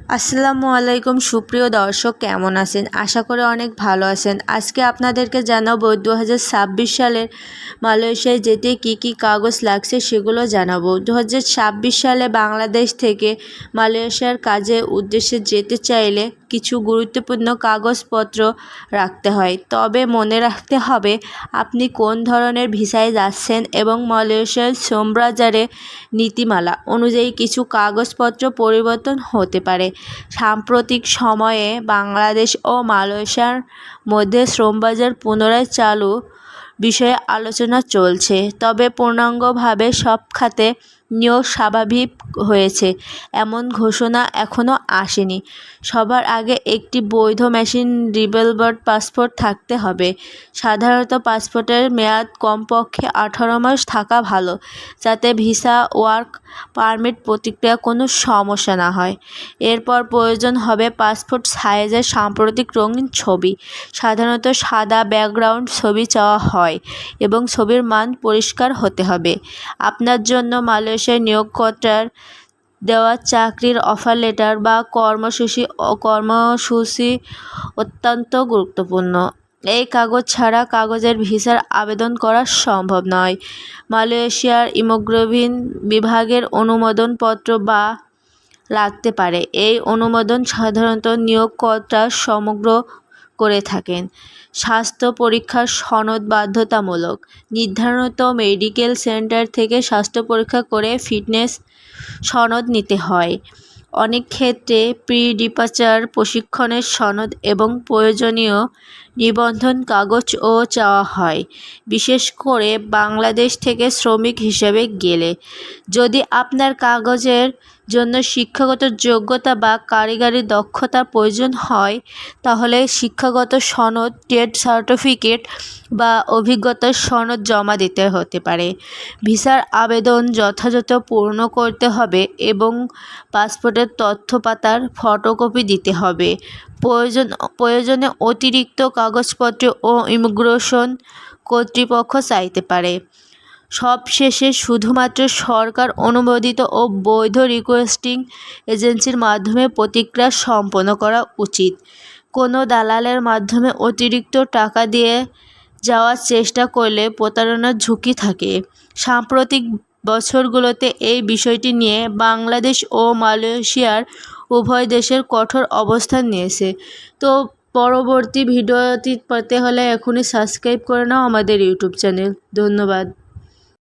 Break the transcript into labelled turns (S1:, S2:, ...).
S1: আসসালামু আলাইকুম সুপ্রিয় দর্শক, কেমন আছেন? আশা করি অনেক ভালো আছেন। আজকে আপনাদেরকে জানাবো 2026 সালের মালয়েশিয়ায় যেতে কি কি কাগজ লাগছে সেগুলো জানাবো। 2026 সালে বাংলাদেশ থেকে মালয়েশিয়ার কাজের উদ্দেশ্যে যেতে চাইলে কিছু গুরুত্বপূর্ণ কাগজপত্র রাখতে হয়। তবে মনে রাখতে হবে আপনি কোন ধরনের ভিসায় যাচ্ছেন এবং মালয়েশিয়ার শ্রম বাজারে নীতিমালা অনুযায়ী কিছু কাগজপত্র পরিবর্তন হতে পারে। সাম্প্রতিক সময়ে বাংলাদেশ ও মালয়েশিয়ার মধ্যে শ্রমবাজার পুনরায় চালু বিষয়ে আলোচনা চলছে, তবে পূর্ণাঙ্গভাবে সব খাতে নিয়োগ স্বাভাবিক হয়েছে এমন ঘোষণা এখনও আসেনি। সবার আগে একটি বৈধ মেশিন রিভলভার পাসপোর্ট থাকতে হবে। সাধারণত পাসপোর্টের মেয়াদ কমপক্ষে 18 মাস থাকা ভালো, যাতে ভিসা ওয়ার্ক পারমিট প্রক্রিয়া কোনো সমস্যা না হয়। এরপর প্রয়োজন হবে পাসপোর্ট সাইজের সাম্প্রতিক রঙিন ছবি। সাধারণত সাদা ব্যাকগ্রাউন্ড ছবি চাওয়া হয় এবং ছবির মান পরিষ্কার হতে হবে। আপনার জন্য মালয়েশিয়ার নিয়োগকর্তার দেওয়া চাকরির অফার লেটার বা কর্মসূচি অত্যন্ত গুরুত্বপূর্ণ। এই কাগজ ছাড়া কাগজের ভিসার আবেদন করা সম্ভব নয়। মালয়েশিয়ার ইমিগ্রেশন বিভাগের অনুমোদনপত্র বা লাগতে পারে। এই অনুমোদন সাধারণত নিয়োগকর্তা সমগ্র করে থাকেন। স্বাস্থ্য পরীক্ষার সনদ বাধ্যতামূলক। নির্ধারিত মেডিকেল সেন্টার থেকে স্বাস্থ্য পরীক্ষা করে ফিটনেস সনদ নিতে হয়। অনেক ক্ষেত্রে প্রি ডিপার্চার প্রশিক্ষণের সনদ এবং প্রয়োজনীয় নিবন্ধন কাগজও চাওয়া হয়, বিশেষ করে বাংলাদেশ থেকে শ্রমিক হিসেবে গেলে। যদি আপনার কাগজের জন্য শিক্ষাগত যোগ্যতা বা কারিগরি দক্ষতার প্রয়োজন হয়, তাহলে শিক্ষাগত সনদ, ট্রেড সার্টিফিকেট বা অভিজ্ঞতার সনদ জমা দিতে হতে পারে। ভিসার আবেদন যথাযথ পূর্ণ করতে হবে এবং পাসপোর্টের তথ্য পাতার ফটোকপি দিতে হবে। প্রয়োজনে অতিরিক্ত কাগজপত্র ও ইমিগ্রেশন কর্তৃপক্ষ চাইতে পারে। সবশেষে শুধুমাত্র সরকার অনুমোদিত ও বৈধ রিকোয়েস্টিং এজেন্সির মাধ্যমে প্রক্রিয়া সম্পন্ন করা উচিত। কোনো দালালের মাধ্যমে অতিরিক্ত টাকা দিয়ে যাওয়ার চেষ্টা করলে প্রতারণার ঝুঁকি থাকে। সাম্প্রতিক বছরগুলোতে এই বিষয়টি নিয়ে বাংলাদেশ ও মালয়েশিয়ার উভয় দেশের কঠোর অবস্থান নিয়েছে। তো পরবর্তী ভিডিওটি পেতে হলে এখনই সাবস্ক্রাইব করে নাও আমাদের ইউটিউব চ্যানেল। ধন্যবাদ।